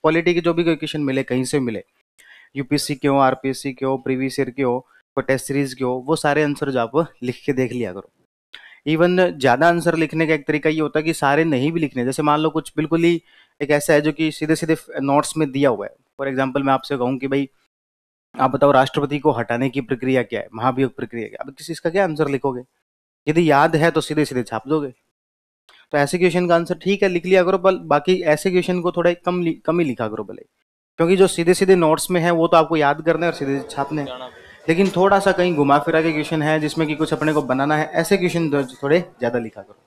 Polity के जो भी कोई क्वेश्चन मिले कहीं से मिले, यूपीएससी के हो, आरपीएससी के हो, प्रीवियस ईयर के हो, कोई टेस्ट सीरीज के हो, वो सारे आंसर जो आप लिख के देख लिया करो। इवन ज्यादा आंसर लिखने का एक तरीका ये होता है कि सारे नहीं भी लिखने, जैसे मान लो कुछ बिल्कुल ही एक ऐसा है जो कि सीधे सीधे नोट्स में दिया हुआ है। फॉर एग्जाम्पल मैं आपसे कहूँ कि भाई आप बताओ राष्ट्रपति को हटाने की प्रक्रिया क्या है, महाभियोग प्रक्रिया क्या है, अब किसी इसका क्या आंसर लिखोगे? यदि याद है तो सीधे सीधे छाप दोगे। तो ऐसे क्वेश्चन का आंसर ठीक है लिख लिया करो, पर बाकी ऐसे क्वेश्चन को थोड़ा कम ही लिखा करो भले, क्योंकि जो सीधे सीधे नोट्स में है वो तो आपको याद करना है और सीधे छापने हैं। लेकिन थोड़ा सा कहीं घुमा फिरा के क्वेश्चन है जिसमें कि कुछ अपने को बनाना है, ऐसे क्वेश्चन थोड़े ज्यादा लिखा करो।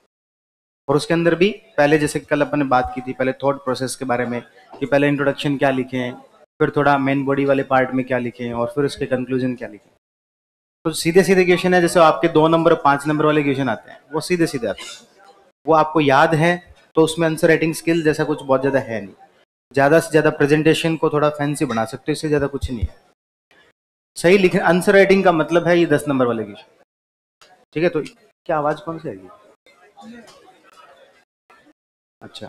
और उसके अंदर भी पहले जैसे कल अपन ने बात की थी, पहले थॉट प्रोसेस के बारे में कि पहले इंट्रोडक्शन क्या लिखें, फिर थोड़ा मेन बॉडी वाले पार्ट में क्या लिखें, और फिर उसके कंक्लूजन क्या लिखें। तो सीधे सीधे क्वेश्चन है, जैसे आपके 2 नंबर 5 नंबर वाले क्वेश्चन आते हैं वो सीधे सीधे आते हैं, वो आपको याद है तो उसमें आंसर राइटिंग स्किल जैसा कुछ बहुत ज्यादा है नहीं। ज्यादा से ज्यादा प्रेजेंटेशन को थोड़ा फैंसी बना सकते हो, इससे ज्यादा कुछ नहीं है। सही लिखे आंसर राइटिंग का मतलब है ये 10 नंबर वाले क्वेश्चन। ठीक है, तो क्या आवाज कौन सी आएगी? अच्छा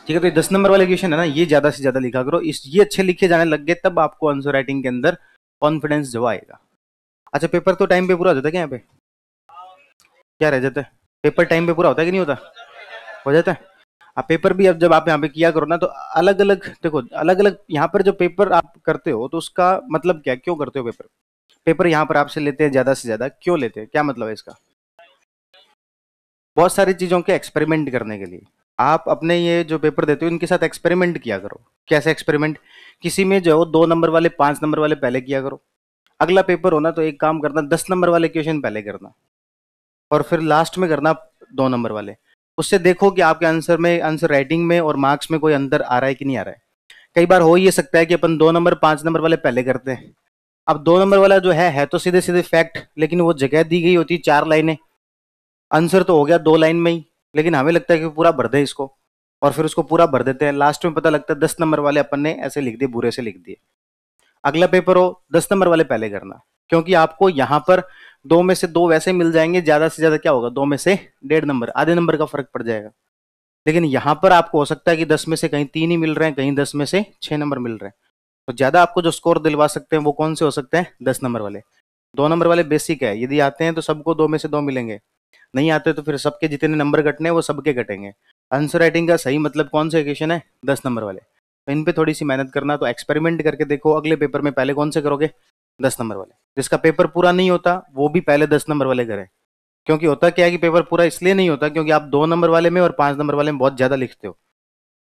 ठीक है, तो 10 नंबर वाले क्वेश्चन है ना, ये ज्यादा से ज्यादा लिखा करो। इस ये अच्छे लिखे जाने लग गए तब आपको आंसर राइटिंग के अंदर कॉन्फिडेंस जो आएगा। अच्छा, पेपर तो टाइम पे पूरा हो जाता है क्या? यहाँ पे क्या रह जाता है? पेपर टाइम पे पूरा होता है कि नहीं होता? हो जाता है। अब पेपर भी अब जब आप यहाँ पे किया करो ना, तो अलग अलग देखो, अलग अलग यहाँ पर जो पेपर आप करते हो तो उसका मतलब क्या, क्यों करते हो पेपर? पेपर यहाँ पर आपसे लेते हैं ज्यादा से ज्यादा, क्यों लेते हैं, क्या मतलब है इसका? बहुत सारी चीजों के एक्सपेरिमेंट करने के लिए। आप अपने ये जो पेपर देते हो इनके साथ एक्सपेरिमेंट किया करो। कैसे एक्सपेरिमेंट? किसी में जो 2 नंबर वाले 5 नंबर वाले पहले किया करो, अगला पेपर होना तो एक काम करना 10 नंबर वाले क्वेश्चन पहले करना, और फिर लास्ट में करना 2 नंबर वाले। उससे देखो कि आपके आंसर में, आंसर राइटिंग में और मार्क्स में कोई अंतर आ रहा है कि नहीं आ रहा है। कई बार हो ये सकता है कि अपन 2 नंबर 5 नंबर वाले पहले करते हैं, अब 2 नंबर वाला जो है तो सीधे सीधे फैक्ट, लेकिन वो जगह दी गई होती है 4 लाइनें, आंसर तो हो गया 2 लाइन में ही, लेकिन हमें लगता है कि पूरा भर दें इसको, और फिर उसको पूरा भर देते हैं। लास्ट में पता लगता है 10 नंबर वाले अपन ने ऐसे लिख दिए, बुरे से लिख दिए। अगला पेपर हो 10 नंबर वाले पहले करना, क्योंकि आपको यहाँ पर 2 में से 2 वैसे मिल जाएंगे, ज्यादा से ज्यादा क्या होगा, 2 में से 1.5 नंबर, आधे नंबर का फर्क पड़ जाएगा। लेकिन यहाँ पर आपको हो सकता है कि 10 में से कहीं 3 ही मिल रहे हैं, कहीं 10 में से 6 नंबर मिल रहे हैं। तो ज्यादा आपको जो स्कोर दिलवा सकते हैं वो कौन से हो सकते हैं? 10 नंबर वाले। 2 नंबर वाले बेसिक है, यदि आते हैं तो सबको 2 में से 2 मिलेंगे, नहीं आते तो फिर सबके जितने नंबर कटने हैं वो सबके कटेंगे। आंसर राइटिंग का सही मतलब कौन सा क्वेश्चन है? 10 नंबर वाले। तो इन पे थोड़ी सी मेहनत करना, तो एक्सपेरिमेंट करके देखो अगले पेपर में पहले कौन से करोगे? 10 नंबर वाले। जिसका पेपर पूरा नहीं होता वो भी पहले 10 नंबर वाले करें, क्योंकि होता क्या है कि पेपर पूरा इसलिए नहीं होता क्योंकि आप 2 नंबर वाले में और 5 नंबर वाले में बहुत ज्यादा लिखते हो,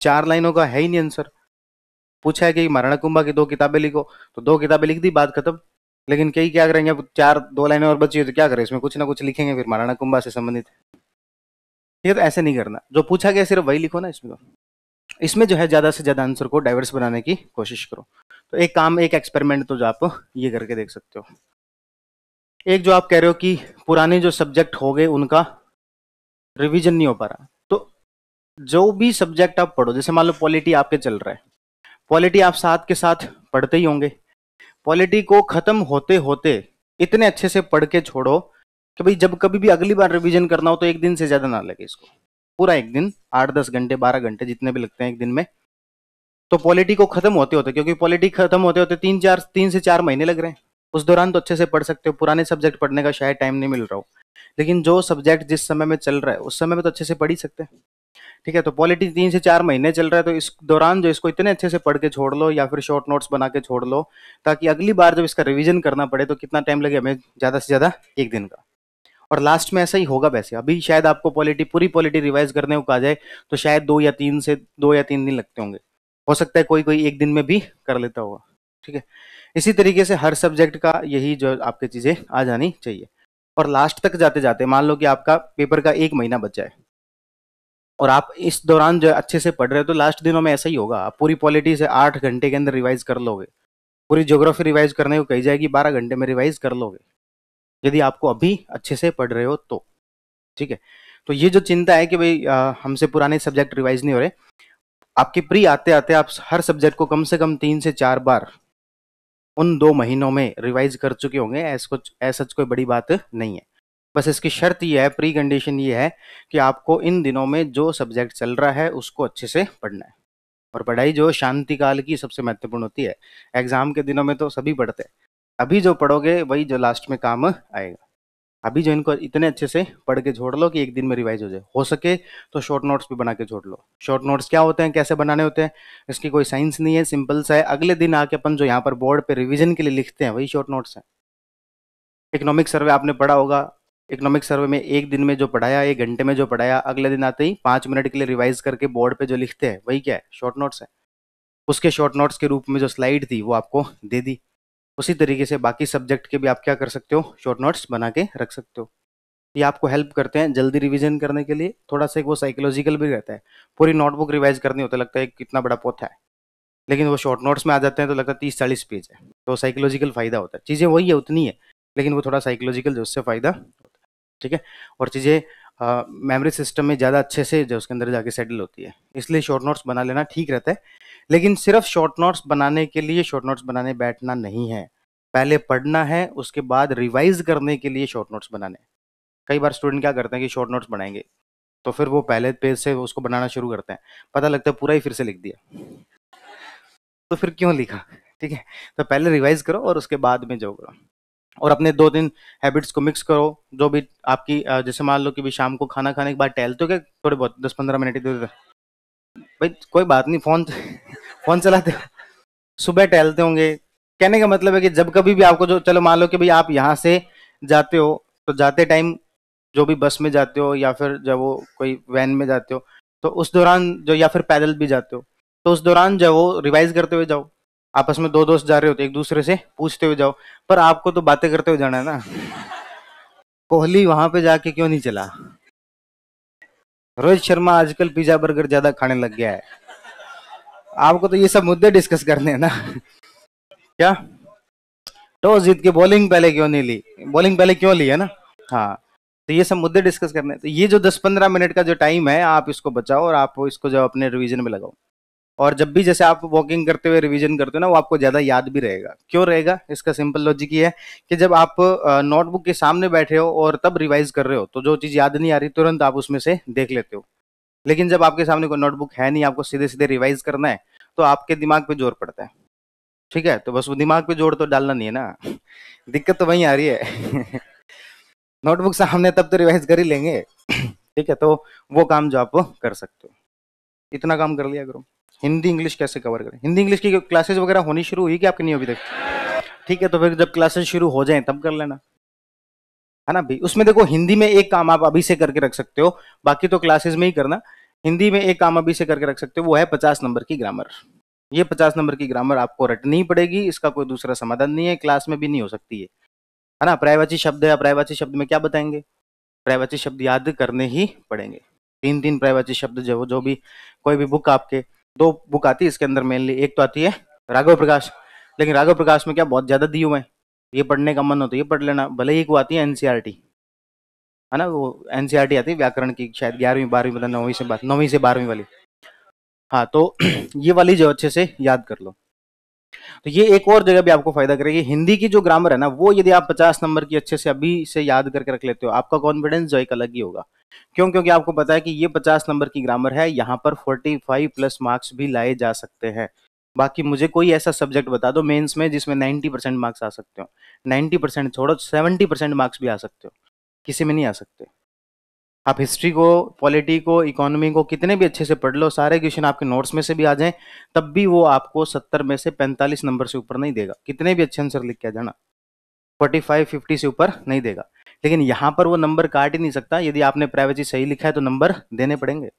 4 लाइनों का है ही नहीं आंसर। पूछा है कि महाराणा कुंभा की 2 किताबें लिखो, तो 2 किताबें लिख दी, बात खत्म। लेकिन कई क्या करेंगे, 4 2 लाइनें और बची है तो क्या करें, इसमें कुछ ना कुछ लिखेंगे फिर महाराणा कुंभा से संबंधित। ये तो ऐसे नहीं करना, जो पूछा गया सिर्फ वही लिखो ना। इसमें जो है ज्यादा से ज्यादा आंसर को डाइवर्स बनाने की कोशिश करो। तो एक काम, एक एक्सपेरिमेंट तो जो आप ये करके देख सकते हो। एक जो आप कह रहे हो कि पुराने जो सब्जेक्ट हो गए उनका रिवीजन नहीं हो पा रहा, तो जो भी सब्जेक्ट आप पढ़ो, जैसे मान लो पॉलिटी आपके चल रहा है, पॉलिटी आप साथ के साथ पढ़ते ही होंगे, पॉलिटी को खत्म होते होते इतने अच्छे से पढ़ के छोड़ो कि भाई जब कभी भी अगली बार रिवीजन करना हो तो एक दिन से ज्यादा ना लगे इसको, पूरा एक दिन, 8-10 घंटे 12 घंटे जितने भी लगते हैं एक दिन में। तो पॉलिटी को खत्म होते होते, क्योंकि पॉलिटी खत्म होते होते 3 से 4 महीने लग रहे हैं, उस दौरान तो अच्छे से पढ़ सकते हो। पुराने सब्जेक्ट पढ़ने का शायद टाइम नहीं मिल रहा हो, लेकिन जो सब्जेक्ट जिस समय में चल रहा है उस समय में तो अच्छे से पढ़ ही सकते हैं। ठीक है, तो पॉलिटी 3 से 4 महीने चल रहा है, तो इस दौरान जो इसको इतने अच्छे से पढ़ के छोड़ लो या फिर शॉर्ट नोट्स बना के छोड़ लो, ताकि अगली बार जब इसका रिवीजन करना पड़े तो कितना टाइम लगे हमें? ज्यादा से ज्यादा एक दिन का। और लास्ट में ऐसा ही होगा, वैसे अभी शायद आपको पॉलिटी, पूरी पॉलिटी रिवाइज करने को कहा जाए तो शायद 2 या 3 दिन लगते होंगे, हो सकता है कोई कोई एक दिन में भी कर लेता होगा। ठीक है, इसी तरीके से हर सब्जेक्ट का यही जो आपकी चीजें आ जानी चाहिए। और लास्ट तक जाते जाते मान लो कि आपका पेपर का 1 महीना बच जाए और आप इस दौरान जो अच्छे से पढ़ रहे हो, तो लास्ट दिनों में ऐसा ही होगा, आप पूरी पॉलिटी से 8 घंटे के अंदर रिवाइज कर लोगे। पूरी ज्योग्राफी रिवाइज करने को कही जाएगी, 12 घंटे में रिवाइज कर लोगे, यदि आपको अभी अच्छे से पढ़ रहे हो तो। ठीक है, तो ये जो चिंता है कि भाई हमसे पुराने सब्जेक्ट रिवाइज नहीं हो रहे, आपकी प्री आते आते आप हर सब्जेक्ट को कम से कम 3 से 4 बार उन 2 महीनों में रिवाइज कर चुके होंगे, ऐसा कोई बड़ी बात नहीं है। बस इसकी शर्त ये है, प्री कंडीशन ये है कि आपको इन दिनों में जो सब्जेक्ट चल रहा है उसको अच्छे से पढ़ना है। और पढ़ाई जो शांति काल की सबसे महत्वपूर्ण होती है। एग्जाम के दिनों में तो सभी पढ़ते हैं, अभी जो पढ़ोगे वही जो लास्ट में काम आएगा। अभी जो इनको इतने अच्छे से पढ़ के छोड़ लो कि एक दिन में रिवाइज हो जाए, हो सके तो शॉर्ट नोट्स भी बना के छोड़ लो। शॉर्ट नोट्स क्या होते हैं, कैसे बनाने होते हैं, इसकी कोई साइंस नहीं है, सिंपल सा है। अगले दिन आके अपन जो यहाँ पर बोर्ड पे रिवीजन के लिए लिखते हैं वही शॉर्ट नोट्स है। इकोनॉमिक सर्वे आपने पढ़ा होगा, इकोनॉमिक सर्वे में एक दिन में जो पढ़ाया, एक घंटे में जो पढ़ाया, अगले दिन आते ही 5 मिनट के लिए रिवाइज करके बोर्ड पे जो लिखते हैं वही क्या है, शॉर्ट नोट्स है। उसके शॉर्ट नोट्स के रूप में जो स्लाइड थी वो आपको दे दी। उसी तरीके से बाकी सब्जेक्ट के भी आप क्या कर सकते हो, शॉर्ट नोट्स बना के रख सकते हो। ये आपको हेल्प करते हैं जल्दी रिवीजन करने के लिए। थोड़ा सा एक वो साइकोलॉजिकल भी रहता है, पूरी नोटबुक रिवाइज करनी होता है, लगता है कितना बड़ा पोथा है, लेकिन वो शॉर्ट नोट्स में आ जाते हैं तो लगता है 30-40 पेज है। तो साइकोलॉजिकल फायदा होता है, चीज़ें वही है उतनी है, लेकिन वो थोड़ा साइकोलॉजिकल जो उससे फायदा होता है। ठीक है, और चीज़ें मेमोरी सिस्टम में ज़्यादा अच्छे से जो उसके अंदर जाके सेटल होती है, इसलिए शॉर्ट नोट्स बना लेना ठीक रहता है। लेकिन सिर्फ शॉर्ट नोट्स बनाने के लिए शॉर्ट नोट्स बनाने बैठना नहीं है, पहले पढ़ना है, उसके बाद रिवाइज करने के लिए शॉर्ट नोट्स बनाने हैं। कई बार स्टूडेंट क्या करते हैं कि शॉर्ट नोट्स बनाएंगे तो फिर वो पहले पेज से उसको बनाना शुरू करते हैं, पता लगता है पूरा ही फिर से लिख दिया, तो फिर क्यों लिखा। ठीक है, तो पहले रिवाइज करो और उसके बाद में जो करो, और अपने 2-3 हैबिट्स को मिक्स करो। जो भी आपकी जैसे मान लो कि भी शाम को खाना खाने के बाद टहलते हो क्या, थोड़े बहुत 10-15 मिनट इधर उधर, भाई कोई बात नहीं, फोन फोन चलाते हो, सुबह टहलते होंगे। कहने का मतलब है कि जब कभी भी आपको जो, चलो मान लो कि भाई आप यहाँ से जाते हो, तो जाते टाइम जो भी बस में जाते हो या फिर जब वो कोई वैन में जाते हो, तो उस दौरान जो, या फिर पैदल भी जाते हो, तो उस दौरान जो वो रिवाइज करते हुए जाओ। आपस में 2 दोस्त जा रहे हो तो एक दूसरे से पूछते हुए जाओ, पर आपको तो बातें करते हुए जाना है ना। कोहली वहां पे जाके क्यों नहीं चला, रोहित शर्मा आजकल पिज्जा बर्गर ज्यादा खाने लग गया है, आपको तो ये सब मुद्दे डिस्कस करने हैं ना। क्या, टॉस जीत के बॉलिंग पहले क्यों नहीं ली, बॉलिंग पहले क्यों ली है ना। हाँ, तो ये सब मुद्दे डिस्कस करने हैं। तो ये जो 10-15 मिनट का जो टाइम है आप इसको बचाओ और आप इसको जो अपने रिवीजन में लगाओ। और जब भी जैसे आप वॉकिंग करते हुए रिवीजन करते हो ना, वो आपको ज्यादा याद भी रहेगा। क्यों रहेगा, इसका सिंपल लॉजिक ये है कि जब आप नोटबुक के सामने बैठे हो और तब रिवाइज कर रहे हो, तो जो चीज याद नहीं आ रही तुरंत आप उसमें से देख लेते हो। लेकिन जब आपके सामने कोई नोटबुक है नहीं, आपको सीधे सीधे रिवाइज करना है, तो आपके दिमाग पे जोर पड़ता है। ठीक है, तो बस वो दिमाग पे जोर तो डालना नहीं है ना, दिक्कत तो वहीं आ रही है। नोटबुक सामने तब तो रिवाइज कर ही लेंगे। ठीक है, तो वो काम जो आप कर सकते हो, इतना काम कर लिया करो। हिंदी इंग्लिश कैसे कवर करें, हिंदी इंग्लिश की क्लासेस वगैरह होनी शुरू हुई कि आपकी नहीं अभी तक। ठीक है, तो फिर जब क्लासेस शुरू हो जाएं तब कर लेना, है ना भाई। उसमें देखो, हिंदी में एक काम आप अभी से करके रख सकते हो, बाकी तो क्लासेस में ही करना। हिंदी में एक काम अभी से करके रख सकते हो, वो है 50 नंबर की ग्रामर। ये 50 नंबर की ग्रामर आपको रटनी ही पड़ेगी, इसका कोई दूसरा समाधान नहीं है, क्लास में भी नहीं हो सकती है ना। पर्यायवाची शब्द है, पर्यायवाची शब्द में क्या बताएंगे, पर्यायवाची शब्द याद करने ही पड़ेंगे। 3-3 पर्यायवाची शब्द जो भी कोई भी बुक आपके, 2 बुक आती है इसके अंदर मेनली, एक तो आती है राघव प्रकाश, लेकिन राघव प्रकाश में क्या बहुत ज्यादा दिए हुए हैं, ये पढ़ने का मन हो तो ये पढ़ लेना। भले ही एक वो आती है एनसीईआरटी, है ना, वो एनसीईआरटी आती है व्याकरण की, शायद 11वीं 12वीं, मतलब 9वीं से 12वीं वाली। हाँ, तो ये वाली जो अच्छे से याद कर लो। तो ये एक और जगह भी आपको फायदा करेगी। हिंदी की जो ग्रामर है ना, वो यदि आप 50 नंबर की अच्छे से अभी से याद करके रख लेते हो, आपका कॉन्फिडेंस जो एक अलग ही होगा। क्यों, क्योंकि आपको पता है कि ये 50 नंबर की ग्रामर है, यहाँ पर 45 प्लस मार्क्स भी लाए जा सकते हैं। बाकी मुझे कोई ऐसा सब्जेक्ट बता दो मेंस में जिसमें 90% मार्क्स आ सकते हो, 90% छोड़ो, 70% मार्क्स भी आ सकते हो, किसी में नहीं आ सकते। आप हिस्ट्री को, पॉलिटी को, इकोनॉमी को कितने भी अच्छे से पढ़ लो, सारे क्वेश्चन आपके नोट्स में से भी आ जाएं, तब भी वो आपको 70 में से 45 नंबर से ऊपर नहीं देगा, कितने भी अच्छे आंसर लिख के आ जाना, 45-50 से ऊपर नहीं देगा। लेकिन यहाँ पर वो नंबर काट ही नहीं सकता, यदि आपने प्राइवेसी सही लिखा है तो नंबर देने पड़ेंगे।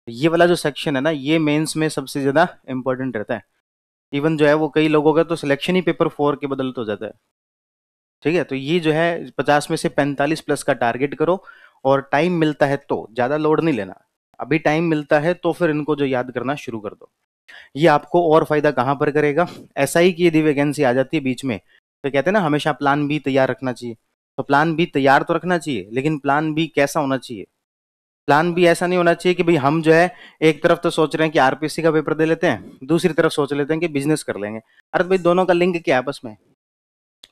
ये वाला जो सेक्शन है ना, ये मेंस में सबसे ज्यादा इंपॉर्टेंट रहता है। इवन जो है वो कई लोगों का तो सिलेक्शन ही पेपर 4 के बदल तो जाता है। ठीक है, तो ये जो है 50 में से 45 प्लस का टारगेट करो, और टाइम मिलता है तो, ज्यादा लोड नहीं लेना, अभी टाइम मिलता है तो फिर इनको जो याद करना शुरू कर दो। ये आपको और फायदा कहाँ पर करेगा, एसआई की यदि वैकेंसी आ जाती है बीच में, तो कहते हैं ना हमेशा प्लान बी तैयार रखना चाहिए। तो प्लान बी तैयार तो रखना चाहिए, लेकिन प्लान बी कैसा होना चाहिए, प्लान बी ऐसा नहीं होना चाहिए कि भाई हम जो है एक तरफ तो सोच रहे हैं कि आरपीएससी का पेपर दे लेते हैं, दूसरी तरफ सोच लेते हैं कि बिजनेस कर लेंगे। अरे भाई दोनों का लिंक क्या है आपस में,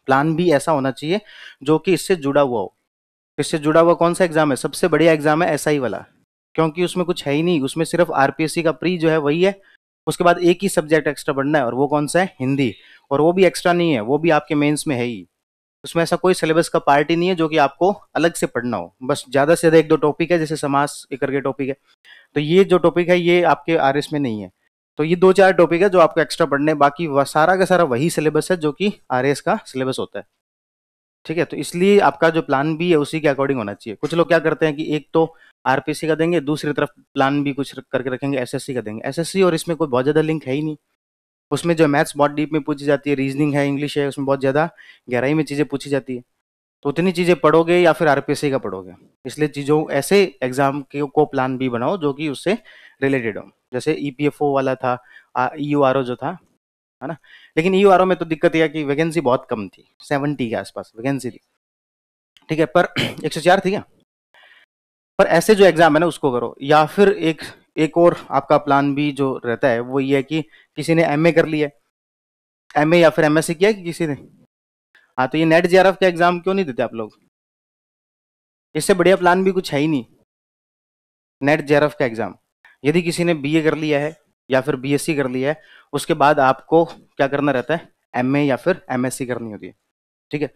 प्लान बी ऐसा होना चाहिए जो कि इससे जुड़ा हुआ हो। इससे जुड़ा हुआ कौन सा एग्जाम है, सबसे बढ़िया एग्जाम है एसआई वाला, क्योंकि उसमें कुछ है ही नहीं, उसमें सिर्फ आरपीएससी का प्री जो है वही है, उसके बाद एक ही सब्जेक्ट एक्स्ट्रा पढ़ना है, और वो कौन सा है? हिंदी। और वो भी एक्स्ट्रा नहीं है, वो भी आपके मेंस में है ही। उसमें ऐसा कोई सिलेबस का पार्ट ही नहीं है जो कि आपको अलग से पढ़ना हो। बस ज्यादा से ज्यादा एक दो टॉपिक है, जैसे समास एक करके टॉपिक है, तो ये जो टॉपिक है ये आपके आरएस में नहीं है। तो ये दो चार टॉपिक है जो आपको एक्स्ट्रा पढ़ने हैं, बाकी सारा का सारा वही सिलेबस है जो कि आरएस का सिलेबस होता है। ठीक है, तो इसलिए आपका जो प्लान बी है उसी के अकॉर्डिंग होना चाहिए। कुछ लोग क्या करते हैं कि एक तो आरपीसी का देंगे, दूसरी तरफ प्लान बी कुछ करके रखेंगे, एसएससी का देंगे। एसएससी और इसमें कोई बहुत ज्यादा लिंक है ही नहीं। उसमें जो मैथ्स बहुत डीप में पूछी जाती है, रीजनिंग है, इंग्लिश है, उसमें बहुत ज्यादा गहराई में चीजें पूछी जाती है। तो उतनी चीजें पढ़ोगे या फिर आरपीएससी का पढ़ोगे? इसलिए चीजों ऐसे एग्जाम के को प्लान बी बनाओ जो कि उससे रिलेटेड हो। जैसे ईपीएफओ वाला था, ईयूआरओ जो था, है ना। लेकिन ईयूआरओ में तो दिक्कत यह है कि वैकेंसी बहुत कम थी, 70 के आसपास वैकेंसी थी। ठीक है, पर 104 थी क्या? पर ऐसे जो एग्जाम है ना उसको करो। या फिर एक एक और आपका प्लान बी जो रहता है वो ये है कि किसी ने एमए कर लिया है, एमए या फिर एमएससी किया है कि किसी ने। हाँ, तो ये नेट जेआरएफ का एग्जाम क्यों नहीं देते आप लोग? इससे बढ़िया प्लान भी कुछ है ही नहीं। नेट जेआरएफ का एग्जाम, यदि किसी ने बीए कर लिया है या फिर बीएससी कर लिया है, उसके बाद आपको क्या करना रहता है? एमए या फिर एमएससी करनी होती है। ठीक है,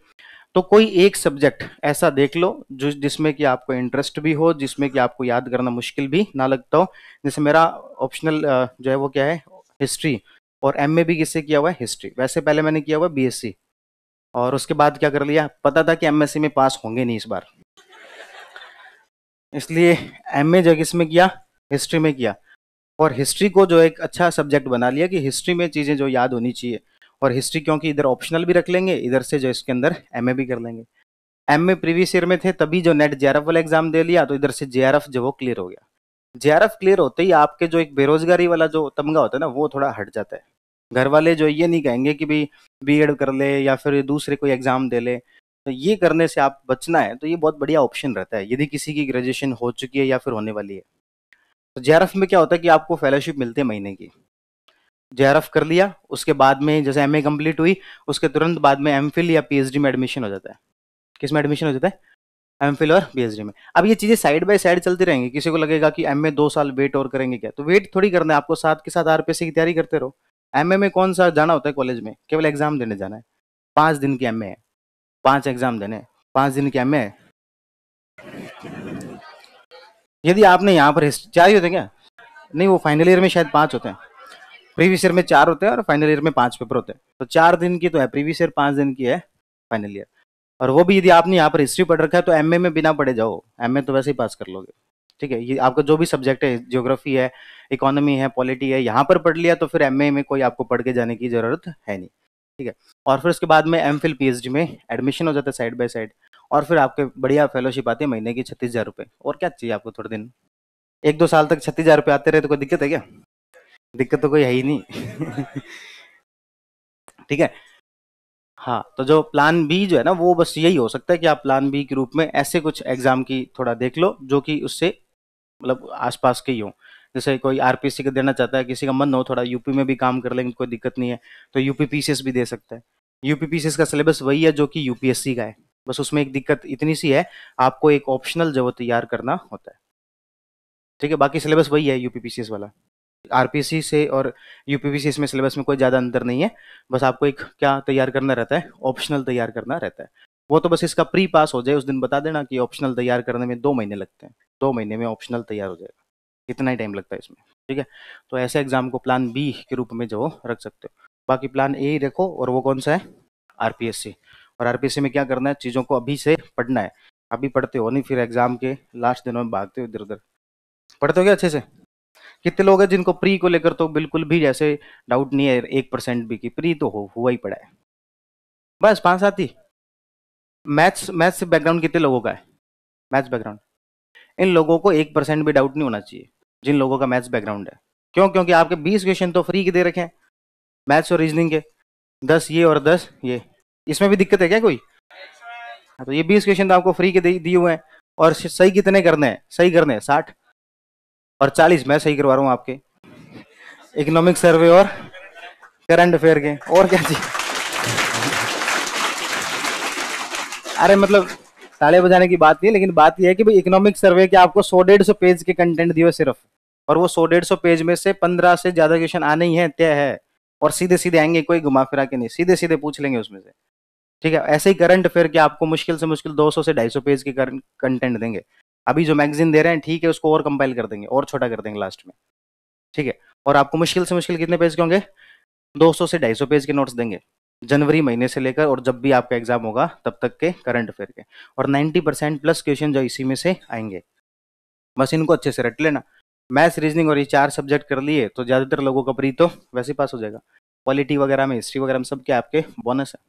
तो कोई एक सब्जेक्ट ऐसा देख लो जो जिसमें कि आपको इंटरेस्ट भी हो, जिसमें कि आपको याद करना मुश्किल भी ना लगता हो। जैसे मेरा ऑप्शनल जो है वो क्या है? हिस्ट्री। और एमए भी किससे किया हुआ है? हिस्ट्री। वैसे पहले मैंने किया हुआ बीएससी, और उसके बाद क्या कर लिया, पता था कि एमएससी में पास होंगे नहीं इस बार, इसलिए एमए जो किसमें किया? हिस्ट्री में किया। और हिस्ट्री को जो एक अच्छा सब्जेक्ट बना लिया कि हिस्ट्री में चीजें जो याद होनी चाहिए। और हिस्ट्री क्योंकि इधर ऑप्शनल भी रख लेंगे, इधर से जो इसके अंदर एमए भी कर लेंगे। एमए प्रीवियस ईयर में थे तभी जो नेट जेआरएफ वाला एग्जाम दे लिया, तो इधर से जेआरएफ जो वो क्लियर हो गया। जेआरएफ क्लियर होते ही आपके जो एक बेरोजगारी वाला जो तमगा होता है ना, वो थोड़ा हट जाता है। घर वाले जो ये नहीं कहेंगे कि भाई बीएड कर ले या फिर दूसरे कोई एग्जाम दे ले। तो ये करने से आप बचना है तो ये बहुत बढ़िया ऑप्शन रहता है, यदि किसी की ग्रेजुएशन हो चुकी है या फिर होने वाली है। तो जेआरएफ में क्या होता है कि आपको फेलोशिप मिलती है महीने की। जेआरएफ कर लिया, उसके बाद में जैसे एमए कंप्लीट हुई, उसके तुरंत बाद में एमफिल या पीएचडी में एडमिशन हो जाता है। किस में एडमिशन हो जाता है? एमफिल और पीएचडी में। अब ये चीजें साइड बाय साइड चलती रहेंगी। किसी को लगेगा कि एमए 2 साल वेट और करेंगे, क्या? तो वेट थोड़ी करना है आपको, साथ के साथ आरपीएससी की तैयारी करते रहो। एमए में कौन सा जाना होता है कॉलेज में? केवल एग्जाम देने जाना है। 5 दिन की एमए है, 5 एग्जाम देने, 5 दिन की एमए है। यदि आपने यहाँ पर 4 ही होते हैं क्या? नहीं, वो फाइनल ईयर में शायद 5 होते हैं। प्रीवियस ईयर में 4 होते हैं और फाइनल ईयर में 5 पेपर होते हैं। तो 4 दिन की तो है प्रीवियस ईयर, 5 दिन की है फाइनल ईयर। और वो भी यदि आपने यहाँ पर हिस्ट्री पढ़ रखा है तो एमए में बिना पढ़े जाओ, एमए तो वैसे ही पास कर लोगे। ठीक है, ये आपका जो भी सब्जेक्ट है, ज्योग्राफी है, इकोनॉमी है, पॉलिटी है, यहाँ पर पढ़ लिया तो फिर एमए में कोई आपको पढ़ के जाने की जरूरत है नहीं। ठीक है, और फिर उसके बाद में एमफिल पीएचडी में एडमिशन हो जाता है साइड बाय साइड। और फिर आपके बढ़िया फेलोशिप आती है महीने की 36,000 रुपये। और क्या चाहिए आपको? थोड़े दिन, 1-2 साल तक 36,000 रुपये आते रहे तो कोई दिक्कत है क्या? दिक्कत तो कोई है ही नहीं। ठीक है, हाँ, तो जो प्लान बी जो है ना वो बस यही हो सकता है कि आप प्लान बी के रूप में ऐसे कुछ एग्जाम की थोड़ा देख लो जो कि उससे मतलब आसपास के ही हो। जैसे कोई आरपीसी का देना चाहता है, किसी का मन हो थोड़ा यूपी में भी काम कर लेंगे, कोई दिक्कत नहीं है, तो यूपी पीसीएस भी दे सकता है। यूपी पीसीएस का सिलेबस वही है जो कि यूपीएससी का है। बस उसमें एक दिक्कत इतनी सी है, आपको एक ऑप्शनल जो वो तैयार करना होता है। ठीक है, बाकी सिलेबस वही है यूपी पीसीएस वाला। आरपीसी से और यूपीपीसीएस में सिलेबस में कोई ज़्यादा अंतर नहीं है। बस आपको एक क्या तैयार करना रहता है? ऑप्शनल तैयार करना रहता है। वो तो बस इसका प्री पास हो जाए उस दिन बता देना कि ऑप्शनल तैयार करने में 2 महीने लगते हैं, 2 महीने में ऑप्शनल तैयार हो जाएगा, इतना ही टाइम लगता है इसमें। ठीक है, तो ऐसे एग्जाम को प्लान बी के रूप में जो रख सकते हो। बाकी प्लान ए ही रखो, और वो कौन सा है? आरपीएससी। और आरपीएससी में क्या करना है? चीज़ों को अभी से पढ़ना है। अभी पढ़ते हो नहीं, फिर एग्जाम के लास्ट दिनों में भागते हो इधर उधर। पढ़ते हो क्या अच्छे से? कितने लोग हैं जिनको प्री को लेकर तो बिल्कुल भी जैसे डाउट नहीं है 1% भी, कि प्री तो हुआ ही पड़ा है? बस 5-7 ही। मैथ्स मैथ्स बैकग्राउंड कितने लोगों का है? मैथ्स बैकग्राउंड, इन लोगों को 1% भी डाउट नहीं होना चाहिए जिन लोगों का मैथ्स बैकग्राउंड है। क्यों? क्योंकि आपके 20 क्वेश्चन तो फ्री के दे रखे हैं मैथ्स और रीजनिंग के, 10 ये और 10 ये। इसमें भी दिक्कत है क्या कोई? हाँ, तो ये 20 क्वेश्चन तो आपको फ्री के दिए हुए हैं। और सही कितने करने हैं? सही करने हैं 60, और 40 मैं सही करवा रहा हूँ आपके, इकोनॉमिक सर्वे और करंट अफेयर के। और क्या चाहिए? अरे मतलब ताले बजाने की बात नहीं है, लेकिन बात यह है कि भाई इकोनॉमिक सर्वे के आपको 100-150 पेज के कंटेंट दिए सिर्फ, और वो 100-150 पेज में से 15 से ज्यादा क्वेश्चन आने ही है, तय है। और सीधे सीधे आएंगे, कोई घुमा फिरा के नहीं, सीधे सीधे पूछ लेंगे उसमें से। ठीक है, ऐसे ही करंट अफेयर के आपको मुश्किल से मुश्किल 200 से 250 पेज के कंटेंट देंगे। अभी जो मैगजीन दे रहे हैं ठीक है, उसको और कंपाइल कर देंगे और छोटा कर देंगे लास्ट में। ठीक है, और आपको मुश्किल से मुश्किल कितने पेज के होंगे? 200 से 250 पेज के नोट्स देंगे जनवरी महीने से लेकर और जब भी आपका एग्जाम होगा तब तक के करंट अफेयर के। और 90% प्लस क्वेश्चन जो इसी में से आएंगे, बस इनको अच्छे से रट लेना। मैथ्स, रीजनिंग और ये 4 सब्जेक्ट कर लिए तो ज्यादातर लोगों का प्री तो वैसे पास हो जाएगा। पॉलिटी वगैरह में, हिस्ट्री वगैरह में सब क्या आपके बोनस है।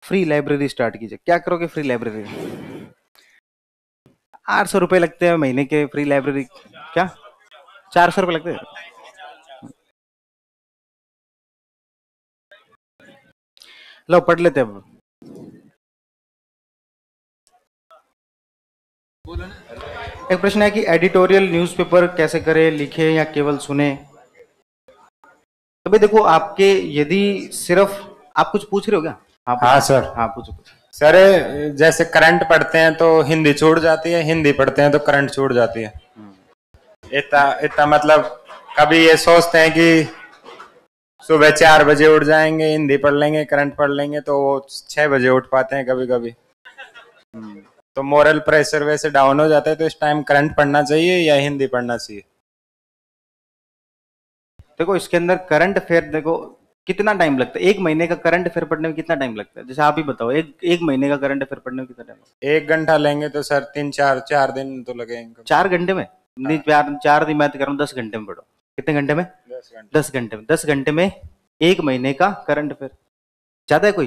फ्री लाइब्रेरी स्टार्ट कीजिए। क्या करोगे फ्री लाइब्रेरी? 800 रुपये लगते हैं महीने के फ्री लाइब्रेरी। क्या 400 रुपये लगते हैं? लो पढ़ लेते हैं अब। एक प्रश्न है कि एडिटोरियल न्यूज़पेपर कैसे करें, लिखे या केवल सुने? तो भाई देखो, आपके यदि सिर्फ आप कुछ पूछ रहे हो क्या? हाँ सर। हाँ पूछो कुछ। सर जैसे करंट पढ़ते हैं तो हिंदी छूट जाती है, हिंदी पढ़ते हैं तो करंट छूट जाती है। इतना इतना मतलब कभी ये सोचते हैं कि सुबह 4 बजे उठ जाएंगे, हिंदी पढ़ लेंगे, करंट पढ़ लेंगे, तो वो 6 बजे उठ पाते हैं कभी कभी। तो मोरल प्रेशर वैसे डाउन हो जाता है। तो इस टाइम करंट पढ़ना चाहिए या हिंदी पढ़ना चाहिए? देखो इसके अंदर करंट अफेयर, देखो कितना टाइम लगता है एक महीने का करंट अफेयर पढ़ने में? कितना टाइम लगता है? जैसे आप ही बताओ, एक महीने का करंट अफेयर पढ़ने में कितना टाइम लगता है? 1 घंटा लेंगे तो सर 4 दिन तो लगेंगे। 4 घंटे में? नहीं, 4 दिन मैं तो कह रहा हूँ 10 घंटे में पढ़ो। कितने घंटे में? 10 घंटे। 10 घंटे में। 10 घंटे में एक महीने का करंट अफेयर ज्यादा है कोई?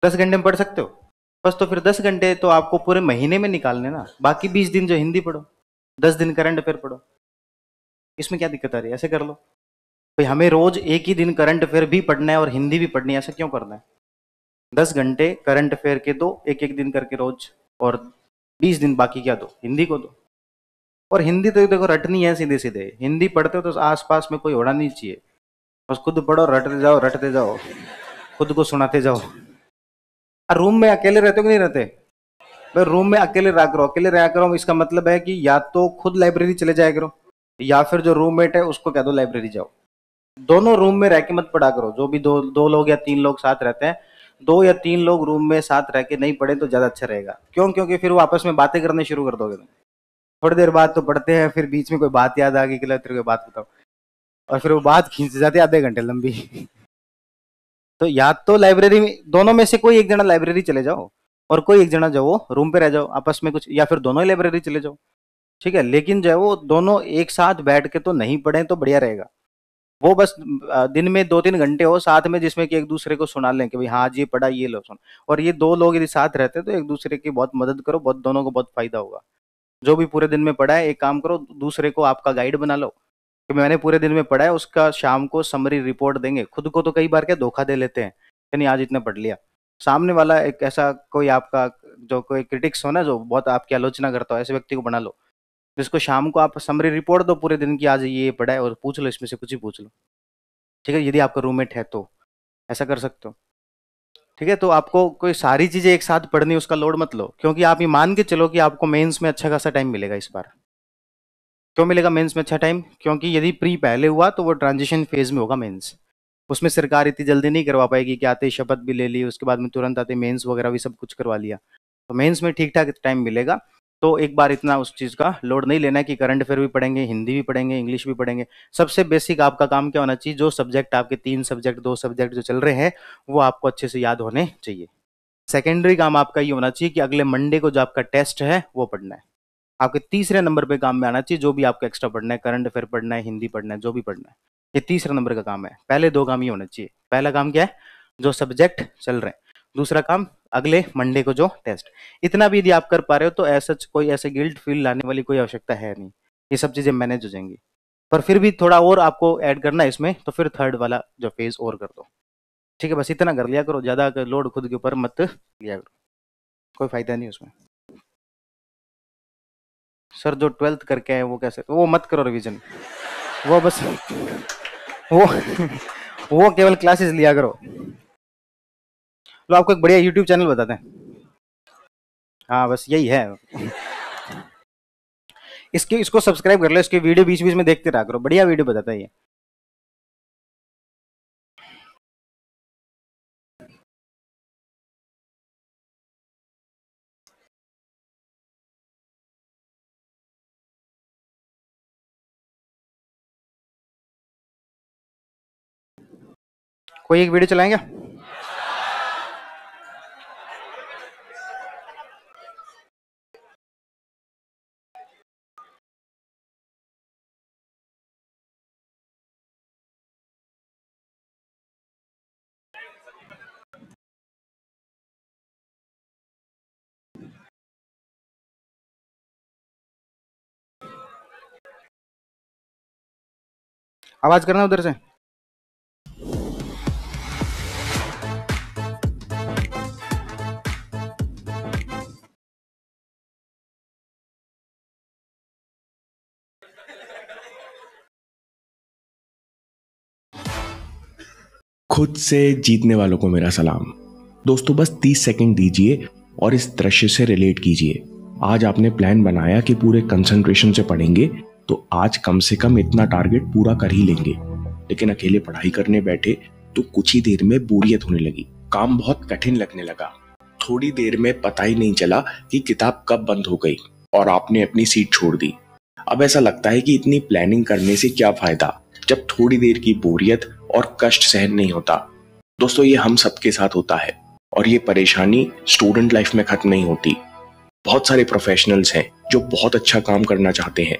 10 घंटे में पढ़ सकते हो? बस तो फिर 10 घंटे तो आपको पूरे महीने में निकालने ना, बाकी 20 दिन जो हिंदी पढ़ो, 10 दिन करंट अफेयर पढ़ो। इसमें क्या दिक्कत आ रही है? ऐसे कर लो भाई, हमें रोज एक ही दिन करंट अफेयर भी पढ़ना है और हिंदी भी पढ़नी है, ऐसा क्यों करना है? 10 घंटे करंट अफेयर के दो, एक एक दिन करके रोज, और 20 दिन बाकी क्या दो? हिंदी को दो। और हिंदी तो देखो रटनी है सीधे सीधे। हिंदी पढ़ते हो तो आसपास में कोई होना नहीं चाहिए, बस खुद पढ़ो, रटते जाओ, खुद को सुनाते जाओ। रूम में अकेले रहते हो कि नहीं रहते? भाई रूम में अकेले रहा करो, अकेले रहा करो, इसका मतलब है कि या तो खुद लाइब्रेरी चले जाया करो या फिर जो रूममेट है उसको कह दो लाइब्रेरी जाओ। दोनों रूम में रह के मत पढ़ा करो। जो भी दो लोग या 3 लोग साथ रहते हैं, 2 या 3 लोग रूम में साथ रह के नहीं पढ़े तो ज्यादा अच्छा रहेगा। क्यों? क्योंकि फिर वो आपस में बातें करने शुरू कर दोगे तुम। थोड़ी देर बाद तो पढ़ते हैं, फिर बीच में कोई बात याद आ गई कि तेरे को बात बताओ, और फिर वो बात खींच जाती है आधे घंटे लंबी। तो या तो लाइब्रेरी में, दोनों में से कोई एक जना लाइब्रेरी चले जाओ और कोई एक जना जो वो रूम पे रह जाओ आपस में कुछ, या फिर दोनों ही लाइब्रेरी चले जाओ। ठीक है, लेकिन जो है वो दोनों एक साथ बैठ के तो नहीं पढ़े तो बढ़िया रहेगा। वो बस दिन में 2-3 घंटे हो साथ में, जिसमें कि एक दूसरे को सुना लें कि भाई हाँ जी पढ़ा, ये लो सुन। और ये 2 लोग यदि साथ रहते हैं तो एक दूसरे की बहुत मदद करो, बहुत दोनों को बहुत फायदा होगा। जो भी पूरे दिन में पढ़ा है, एक काम करो, दूसरे को आपका गाइड बना लो कि मैंने पूरे दिन में पढ़ा है, उसका शाम को समरी रिपोर्ट देंगे। खुद को तो कई बार क्या धोखा दे लेते हैं कि नहीं आज इतना पढ़ लिया। सामने वाला एक ऐसा कोई आपका जो कोई क्रिटिक्स हो ना, जो बहुत आपकी आलोचना करता हो, ऐसे व्यक्ति को बना लो जिसको शाम को आप समरी रिपोर्ट दो पूरे दिन की, आज ये पढ़ा है, और पूछ लो इसमें से कुछ ही पूछ लो। ठीक है, यदि आपका रूममेट है तो ऐसा कर सकते हो। ठीक है, तो आपको कोई सारी चीजें एक साथ पढ़नी, उसका लोड मत लो, क्योंकि आप ये मान के चलो कि आपको मेंस में अच्छा खासा टाइम मिलेगा इस बार। क्यों मिलेगा मेंस में अच्छा टाइम? क्योंकि यदि प्री पहले हुआ तो वो ट्रांजिशन फेज में होगा मेंस। उसमें सरकार इतनी जल्दी नहीं करवा पाएगी कि आते ही शपथ भी ले ली, उसके बाद में तुरंत आते मेंस वगैरह भी सब कुछ करवा लिया। तो मेंस में ठीक ठाक टाइम मिलेगा। तो एक बार इतना उस चीज़ का लोड नहीं लेना है कि करंट अफेयर भी पढ़ेंगे, हिंदी भी पढ़ेंगे, इंग्लिश भी पढ़ेंगे। सबसे बेसिक आपका काम क्या होना चाहिए? जो सब्जेक्ट आपके 3 सब्जेक्ट 2 सब्जेक्ट जो चल रहे हैं वो आपको अच्छे से याद होने चाहिए। सेकेंडरी काम आपका ये होना चाहिए कि अगले मंडे को जो आपका टेस्ट है वो पढ़ना है। आपके तीसरे नंबर पे काम में आना चाहिए जो भी आपको एक्स्ट्रा पढ़ना है, करंट अफेयर पढ़ना है, हिंदी पढ़ना है, जो भी पढ़ना है, ये तीसरा नंबर का काम है। पहले 2 काम ये होना चाहिए। पहला काम क्या है? जो सब्जेक्ट चल रहे हैं। दूसरा काम अगले मंडे को जो टेस्ट। इतना भी यदि आप कर पा रहे हो तो ऐसा कोई ऐसे गिल्ट फील लाने वाली कोई आवश्यकता है नहीं, ये सब चीजें मैनेज हो जाएंगी। पर फिर भी थोड़ा और आपको ऐड करना है इसमें, तो फिर थर्ड वाला जो फेज और कर दो। ठीक है, बस इतना कर लिया करो, ज्यादा लोड खुद के ऊपर मत लिया करो, कोई फायदा नहीं उसमें। सर जो 12th करके आए वो कैसे? वो मत करो रिवीजन, वो बस वो वो केवल क्लासेस लिया करो। लो आपको एक बढ़िया यूट्यूब चैनल बताते हैं। हाँ बस यही है। इसको सब्सक्राइब कर लो, इसके वीडियो बीच बीच में देखते रहा करो, बढ़िया वीडियो बताता है ये। कोई एक वीडियो चलाएंगे? आवाज करना उधर से। खुद से जीतने वालों को मेरा सलाम। दोस्तों बस 30 सेकंड दीजिए और इस दृश्य से रिलेट कीजिए। आज आपने प्लान बनाया कि पूरे कंसंट्रेशन से पढ़ेंगे, तो आज कम से कम इतना टारगेट पूरा कर ही लेंगे। लेकिन अकेले पढ़ाई करने बैठे तो कुछ ही देर में बोरियत होने लगी, काम बहुत कठिन लगने लगा। थोड़ी देर में पता ही नहीं चला कि किताब कब बंद हो गई और आपने अपनी सीट छोड़ दी। अब ऐसा लगता है कि इतनी प्लानिंग करने से क्या फायदा जब थोड़ी देर की बोरियत और कष्ट सहन नहीं होता। दोस्तों ये हम सबके साथ होता है और ये परेशानी स्टूडेंट लाइफ में खत्म नहीं होती। बहुत सारे प्रोफेशनल्स हैं जो बहुत अच्छा काम करना चाहते हैं,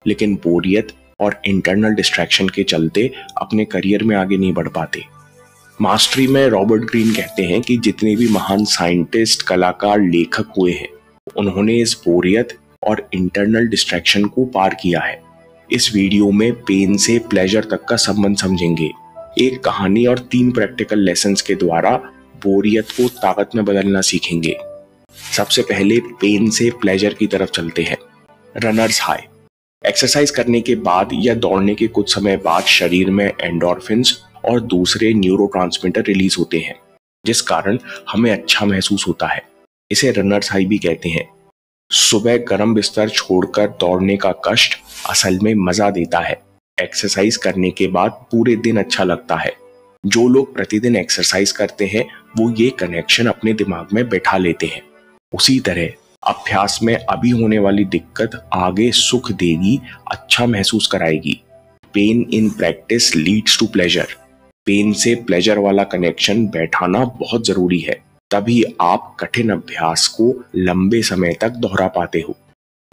लेकिन बोरियत और इंटरनल डिस्ट्रैक्शन के चलते अपने करियर में आगे नहीं बढ़ पाते। मास्टरी में रॉबर्ट ग्रीन कहते हैं कि जितने भी महान साइंटिस्ट, कलाकार, लेखक हुए हैं, उन्होंने इस बोरियत और इंटरनल डिस्ट्रैक्शन को पार किया है। इस वीडियो में पेन से प्लेजर तक का संबंध समझेंगे। एक कहानी और 3 प्रैक्टिकल लेसन्स के द्वारा बोरियत को ताकत में बदलना सीखेंगे। सबसे पहले पेन से प्लेजर की तरफ चलते हैं। Runners high. एक्सरसाइज करने के बाद या दौड़ने के कुछ समय बाद शरीर में एंडोर्फिन्स और दूसरे न्यूरोट्रांसमीटर रिलीज होते हैं, जिस कारण हमें अच्छा महसूस होता है। इसे रनर्स हाई भी कहते हैं। सुबह गर्म बिस्तर छोड़कर दौड़ने का कष्ट असल में मजा देता है। एक्सरसाइज करने के बाद पूरे दिन अच्छा लगता है। जो लोग प्रतिदिन एक्सरसाइज करते हैं वो ये कनेक्शन अपने दिमाग में बैठा लेते हैं। उसी तरह अभ्यास में अभी होने वाली दिक्कत आगे सुख देगी, अच्छा महसूस कराएगी। Pain in practice leads to pleasure. Pain से प्लेजर वाला कनेक्शन बैठाना बहुत जरूरी है, तभी आप कठिन अभ्यास को लंबे समय तक दोहरा पाते हो।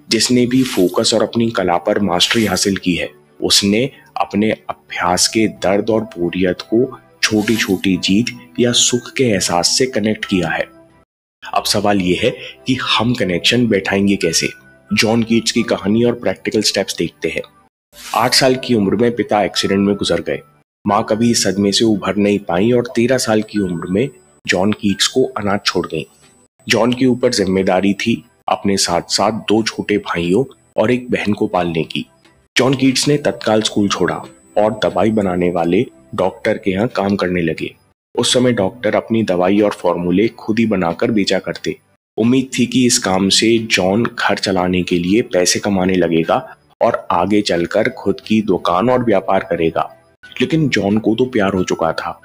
जिसने भी फोकस और अपनी कला पर मास्टरी हासिल की है, उसने अपने अभ्यास के दर्द और बोरियत को छोटी छोटी जीत या सुख के एहसास से कनेक्ट किया है। अब सवाल यह है कि हम कनेक्शन बैठाएंगे कैसे। जॉन कीट्स की कहानी और प्रैक्टिकल स्टेप्स देखते हैं। 8 साल की उम्र में पिता एक्सीडेंट में गुजर गए। माँ कभी इस सदमे से उभर नहीं पाई और 13 साल की उम्र में जॉन कीट्स को अनाथ छोड़ गई। जॉन के ऊपर जिम्मेदारी थी अपने साथ साथ 2 छोटे भाइयों और एक बहन को पालने की। जॉन कीट्स ने तत्काल स्कूल छोड़ा और दवाई बनाने वाले डॉक्टर के यहाँ काम करने लगे। उस समय डॉक्टर अपनी दवाई और फॉर्मूले खुद ही बनाकर बेचा करते। उम्मीद थी कि इस काम से जॉन घर चलाने के लिए पैसे कमाने लगेगा और आगे चलकर खुद की दुकान और व्यापार करेगा। लेकिन जॉन को तो प्यार हो चुका था।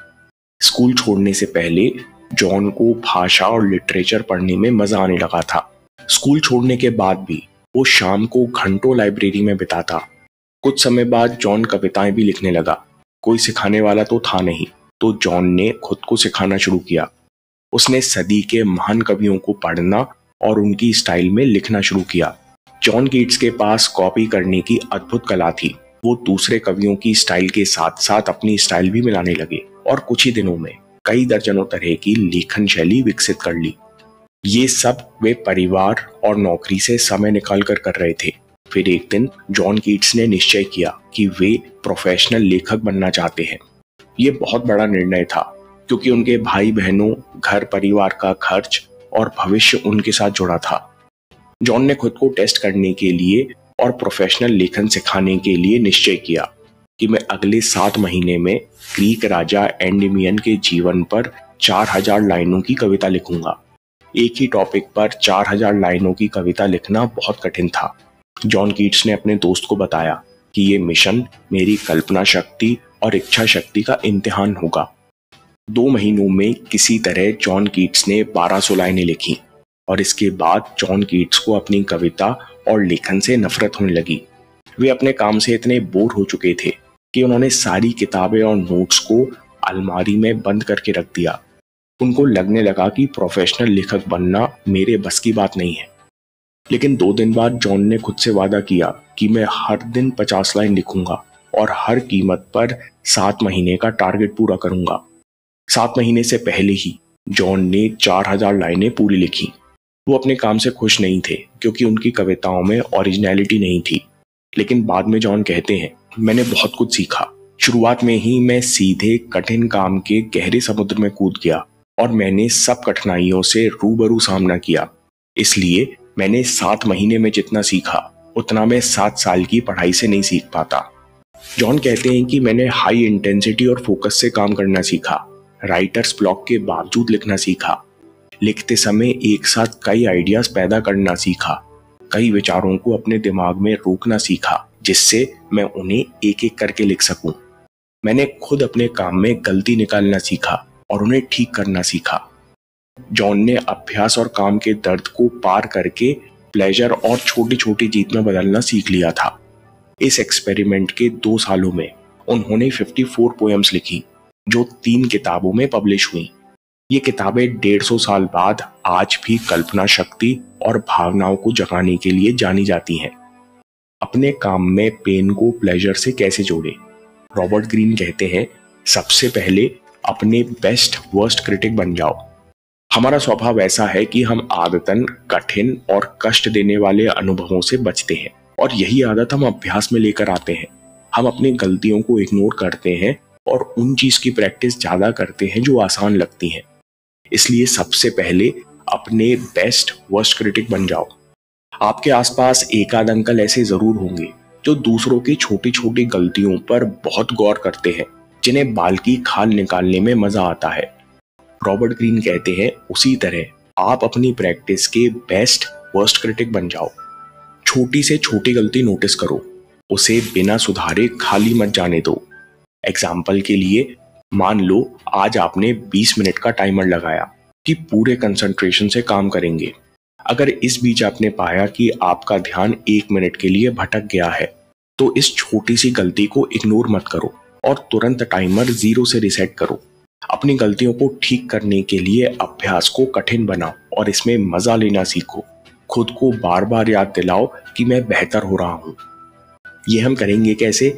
स्कूल छोड़ने से पहले जॉन को भाषा और लिटरेचर पढ़ने में मजा आने लगा था। स्कूल छोड़ने के बाद भी वो शाम को घंटों लाइब्रेरी में बिताता। कुछ समय बाद जॉन कविताएं भी लिखने लगा। कोई सिखाने वाला तो था नहीं, तो जॉन ने खुद को सिखाना शुरू किया। उसने सदी के महान कवियों को पढ़ना और उनकी स्टाइल में लिखना शुरू किया। जॉन कीट्स के पास कॉपी करने की अद्भुत कला थी। वो दूसरे कवियों की स्टाइल के साथ साथ अपनी स्टाइल भी मिलाने लगे और कुछ ही दिनों में कई दर्जनों तरह की लेखन शैली विकसित कर ली। ये सब वे परिवार और नौकरी से समय निकालकर कर रहे थे। फिर एक दिन जॉन कीट्स ने निश्चय किया कि वे प्रोफेशनल लेखक बनना चाहते हैं। ये बहुत बड़ा निर्णय था, क्योंकि उनके भाई बहनों, घर परिवार का खर्च और भविष्य उनके साथ जुड़ा था। जॉन ने खुद को टेस्ट करने के लिए और प्रोफेशनल लेखन सिखाने के लिए निश्चय किया कि मैं अगले 7 महीने में ग्रीक राजा एंडेमियन के जीवन पर 4000 लाइनों की कविता लिखूंगा। एक ही टॉपिक पर 4000 लाइनों की कविता लिखना बहुत कठिन था। जॉन कीट्स ने अपने दोस्त को बताया कि ये मिशन मेरी कल्पना शक्ति और इच्छा शक्ति का इम्तिहान होगा। 2 महीनों में किसी तरह जॉन कीट्स ने 1200 लाइनें लिखी और इसके बाद जॉन कीट्स को अपनी कविता और लेखन से नफरत होने लगी। वे अपने काम से इतने बोर हो चुके थे कि उन्होंने सारी किताबें और नोट्स को अलमारी में बंद करके रख दिया। उनको लगने लगा कि प्रोफेशनल लेखक बनना मेरे बस की बात नहीं है। लेकिन 2 दिन बाद जॉन ने खुद से वादा किया कि मैं हर दिन 50 लाइन लिखूंगा और हर कीमत पर 7 महीने का टारगेट पूरा करूंगा। 7 महीने से पहले ही जॉन ने 4000 लाइनें पूरी लिखी। वो अपने काम से खुश नहीं थे क्योंकि उनकी कविताओं में ओरिजिनलिटी नहीं थी। लेकिन बाद में जॉन कहते हैं, मैंने बहुत कुछ सीखा। शुरुआत में ही मैं सीधे कठिन काम के गहरे समुद्र में कूद गया और मैंने सब कठिनाइयों से रूबरू सामना किया। इसलिए मैंने 7 महीने में जितना सीखा उतना मैं 7 साल की पढ़ाई से नहीं सीख पाता। जॉन कहते हैं कि मैंने हाई इंटेंसिटी और फोकस से काम करना सीखा, राइटर्स ब्लॉक के बावजूद लिखना सीखा, लिखते समय एक साथ कई आइडियाज पैदा करना सीखा, कई विचारों को अपने दिमाग में रोकना सीखा जिससे मैं उन्हें एक एक करके लिख सकूं। मैंने खुद अपने काम में गलती निकालना सीखा और उन्हें ठीक करना सीखा। जॉन ने अभ्यास और काम के दर्द को पार करके प्लेजर और छोटी छोटी जीत में बदलना सीख लिया था। इस एक्सपेरिमेंट के 2 सालों में उन्होंने 54 पोएम्स लिखी जो 3 किताबों में पब्लिश हुई। ये किताबें 150 साल बाद आज भी कल्पना शक्ति और भावनाओं को जगाने के लिए जानी जाती हैं। अपने काम में पेन को प्लेजर से कैसे जोड़े? रॉबर्ट ग्रीन कहते हैं, सबसे पहले अपने बेस्ट वर्स्ट क्रिटिक बन जाओ। हमारा स्वभाव ऐसा है कि हम आदतन कठिन और कष्ट देने वाले अनुभवों से बचते हैं और यही आदत हम अभ्यास में लेकर आते हैं। हम अपनी गलतियों को इग्नोर करते हैं और उन चीज की प्रैक्टिस ज्यादा करते हैं जो आसान लगती हैं। इसलिए सबसे पहले अपने बेस्ट वर्स्ट क्रिटिक बन जाओ। आपके आसपास एक आध अंकल ऐसे जरूर होंगे जो दूसरों की छोटी छोटी गलतियों पर बहुत गौर करते हैं, जिन्हें बाल की खाल निकालने में मजा आता है। रॉबर्ट ग्रीन कहते हैं, उसी तरह आप अपनी प्रैक्टिस के बेस्ट वर्स्ट क्रिटिक बन जाओ। छोटी से छोटी गलती नोटिस करो, उसे बिना सुधारे खाली मत जाने दो। एग्जाम्पल के लिए, मान लो आज आपने 20 मिनट का टाइमर लगाया कि पूरे कंसंट्रेशन से काम करेंगे। अगर इस बीच आपने पाया कि आपका ध्यान 1 मिनट के लिए भटक गया है, तो इस छोटी सी गलती को इग्नोर मत करो और तुरंत टाइमर 0 से रिसेट करो। अपनी गलतियों को ठीक करने के लिए अभ्यास को कठिन बनाओ और इसमें मजा लेना सीखो। खुद को बार बार याद दिलाओ कि मैं बेहतर हो रहा हूं। ये हम करेंगे कैसे?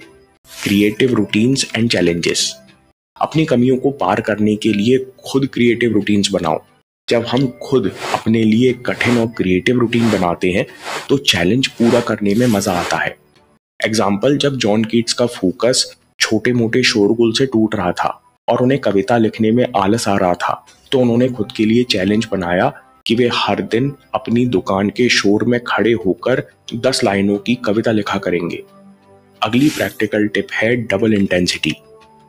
Creative routines and challenges. अपनी कमियों को पार करने के लिए खुद क्रिएटिव रूटीन्स बनाओ। जब हम खुद अपने लिए कठिन और क्रिएटिव रूटीन बनाते हैं तो चैलेंज पूरा करने में मजा आता है। एग्जाम्पल, जब जॉन कीट्स का फोकस छोटे मोटे शोरगुल से टूट रहा था और उन्हें कविता लिखने में आलस आ रहा था, तो उन्होंने खुद के लिए चैलेंज बनाया कि वे हर दिन अपनी दुकान के शोर में खड़े होकर 10 लाइनों की कविता लिखा करेंगे। अगली प्रैक्टिकल टिप है डबल इंटेंसिटी।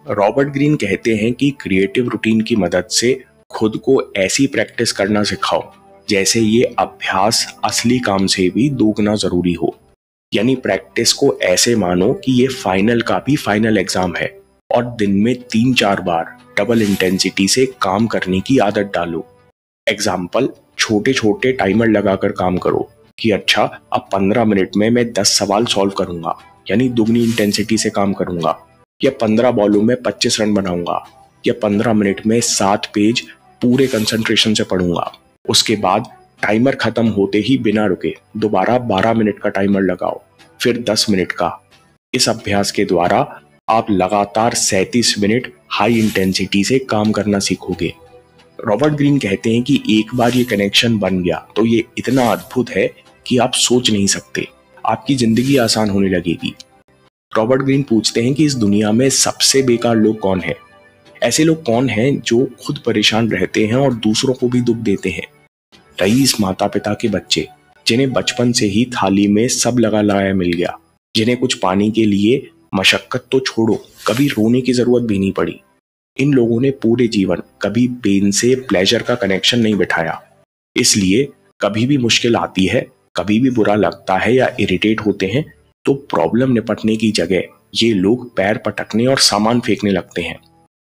रॉबर्ट ग्रीन कहते हैं कि क्रिएटिव रूटीन की मदद से खुद को ऐसी प्रैक्टिस करना सिखाओ जैसे ये अभ्यास असली काम से भी दोगुना जरूरी हो। यानी प्रैक्टिस को ऐसे मानो कि ये फाइनल का भी फाइनल एग्जाम है और दिन में 3-4 बार डबल इंटेंसिटी से काम करने की आदत डालो। एग्जाम्पल, छोटे छोटे टाइमर लगाकर काम करो कि अच्छा अब 15 मिनट में मैं 10 सवाल सॉल्व करूंगा, यानी दुगनी इंटेंसिटी से काम करूंगा, या 15 बॉलों में 25 रन बनाऊंगा, या 15 मिनट में 7 पेज पूरे कंसंट्रेशन से पढ़ूंगा। उसके बाद टाइमर खत्म होते ही बिना रुके दोबारा 12 मिनट का टाइमर लगाओ, फिर 10 मिनट का। इस अभ्यास के द्वारा आप लगातार 37 मिनट हाई इंटेंसिटी से काम करना सीखोगे। रॉबर्ट ग्रीन कहते हैं कि एक बार ये कनेक्शन बन गया तो ये इतना अद्भुत है कि आप सोच नहीं सकते। आपकी जिंदगी आसान होने लगेगी। रॉबर्ट ग्रीन पूछते हैं कि इस दुनिया में सबसे बेकार लोग कौन हैं? ऐसे लोग कौन हैं जो खुद परेशान रहते हैं और दूसरों को भी दुख देते हैं? रईस माता पिता के बच्चे, जिन्हें बचपन से ही थाली में सब लगा लगाया मिल गया, जिन्हें कुछ पाने के लिए मशक्कत तो छोड़ो, कभी रोने की जरूरत भी नहीं पड़ी। इन लोगों ने पूरे जीवन कभी पेन से प्लेजर का कनेक्शन नहीं बिठाया। इसलिए कभी भी मुश्किल आती है कभी भी बुरा लगता है या इरिटेट होते हैं तो प्रॉब्लम निपटने की जगह ये लोग पैर पटकने और सामान फेंकने लगते हैं,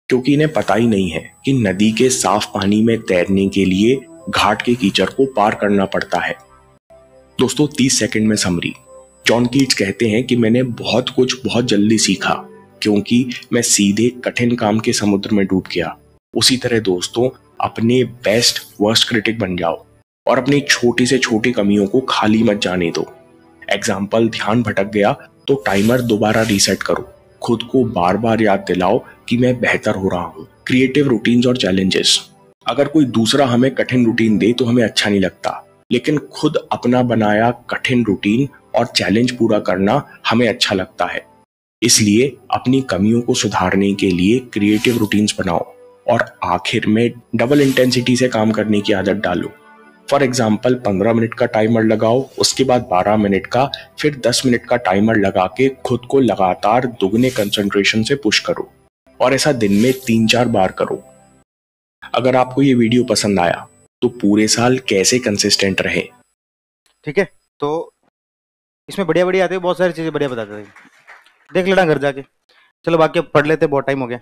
क्योंकि इन्हें पता ही नहीं है कि नदी के साफ पानी में तैरने के लिए घाट के कीचड़ को पार करना पड़ता है। दोस्तों 30 सेकंड में समरी। जॉन कीट्स कहते हैं कि मैंने बहुत कुछ बहुत जल्दी सीखा क्योंकि मैं सीधे कठिन काम के समुद्र में डूब गया। उसी तरह दोस्तों अपने बेस्ट वर्स्ट क्रिटिक बन जाओ और अपनी छोटी से छोटी कमियों को खाली मत जाने दो। एग्जाम्पल, ध्यान भटक गया तो टाइमर दोबारा रीसेट करो। खुद को बार बार याद दिलाओ कि मैं बेहतर हो रहा हूँ। क्रिएटिव रूटीन्स और चैलेंजेस। अगर कोई दूसरा हमें कठिन रूटीन दे तो हमें अच्छा नहीं लगता, लेकिन खुद अपना बनाया कठिन रूटीन और चैलेंज पूरा करना हमें अच्छा लगता है। इसलिए अपनी कमियों को सुधारने के लिए क्रिएटिव रूटीन्स बनाओ और आखिर में डबल इंटेंसिटी से काम करने की आदत डालो। फॉर एग्जाम्पल 15 मिनट का टाइमर लगाओ, उसके बाद 12 मिनट का, फिर 10 मिनट का टाइमर लगा के खुद को लगातार दुगने कंसंट्रेशन से पुश करो और ऐसा दिन में 3-4 बार करो। अगर आपको ये वीडियो पसंद आया तो पूरे साल कैसे कंसिस्टेंट रहे। ठीक है, तो इसमें बढ़िया बढ़िया आते हैं, बहुत सारी चीजें बढ़िया बताते थे, देख लेना घर जाके। चलो बाकी अब पढ़ लेते, बहुत टाइम हो गया।